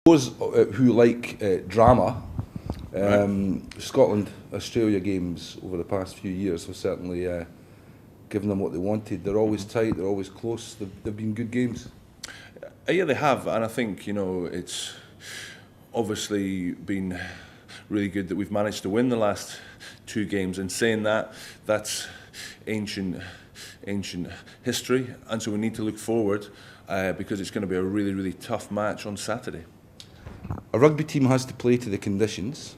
Those who like drama, Scotland-Australia games over the past few years have certainly given them what they wanted. They're always tight, they're always close, they've been good games. Yeah, they have, and I think, it's obviously been really good that we've managed to win the last two games. And saying that, that's ancient history, and so we need to look forward because it's going to be a really, really tough match on Saturday. A rugby team has to play to the conditions.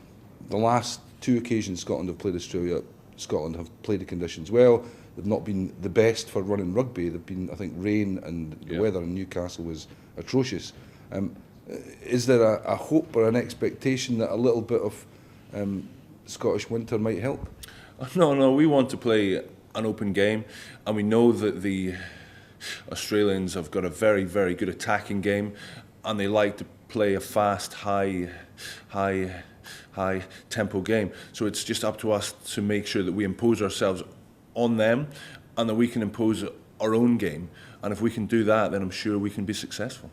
The last two occasions Scotland have played Australia, Scotland have played the conditions well. They've not been the best for running rugby. They've been, I think, rain and the weather in Newcastle was atrocious. Is there a hope or an expectation that a little bit of Scottish winter might help? No, we want to play an open game, and we know that the Australians have got a very, very good attacking game, and they like to play a fast, high tempo game. So it's just up to us to make sure that we impose ourselves on them and that we can impose our own game. And if we can do that, then I'm sure we can be successful.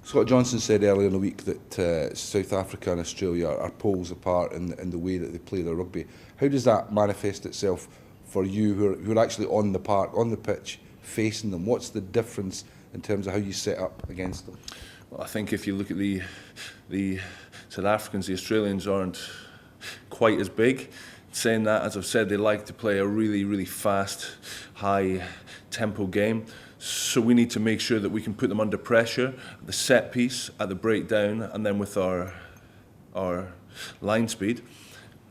Scott Johnson said earlier in the week that South Africa and Australia are poles apart in the way that they play their rugby. How does that manifest itself for you who are actually on the park, on the pitch, facing them? What's the difference in terms of how you set up against them? Well, I think if you look at the South Africans, the Australians aren't quite as big. Saying that, as I've said, they like to play a really, really fast, high tempo game. So we need to make sure that we can put them under pressure at the set piece, at the breakdown, and then with our line speed.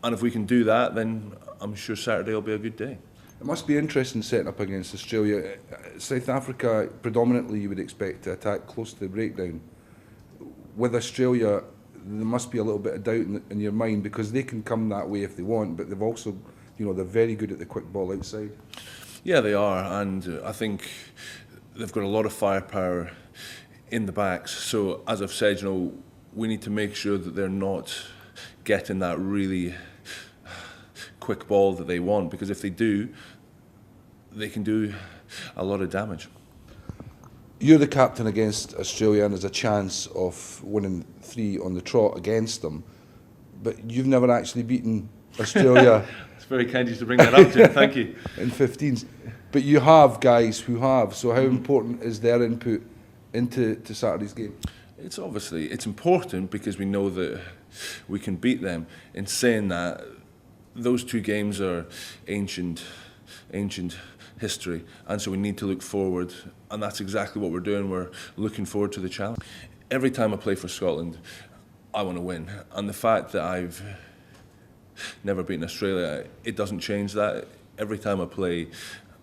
And if we can do that, then I'm sure Saturday will be a good day. It must be interesting setting up against Australia. South Africa, predominantly, you would expect to attack close to the breakdown. With Australia, there must be a little bit of doubt in your mind because they can come that way if they want, but they've also, they're very good at the quick ball outside. Yeah, they are, and I think they've got a lot of firepower in the backs. So, as I've said, we need to make sure that they're not getting that really quick ball that they want, because if they do, they can do a lot of damage. You're the captain against Australia and there's a chance of winning 3 on the trot against them, but you've never actually beaten Australia. It's very kind of you to bring that up, Jim. Thank you. In 15s. But you have guys who have, so how important is their input into Saturday's game? It's important because we know that we can beat them. In saying that, those two games are ancient history, and so we need to look forward, and that's exactly what we're doing. We're looking forward to the challenge. Every time I play for Scotland, I want to win, and the fact that I've never beaten Australia, it doesn't change that. Every time I play,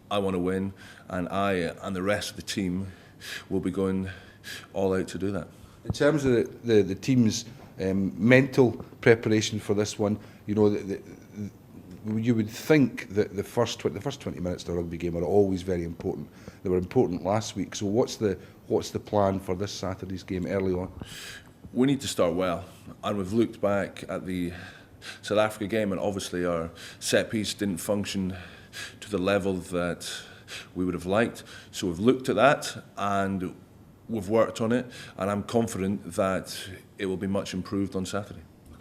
I want to win, and I and the rest of the team will be going all out to do that. In terms of the team's mental preparation for this one, you would think that the first 20 minutes of the rugby game are always very important. They were important last week. So what's the plan for this Saturday's game early on? We need to start well, and we've looked back at the South Africa game, and obviously our set piece didn't function to the level that we would have liked. So we've looked at that and we've worked on it, and I'm confident that it will be much improved on Saturday.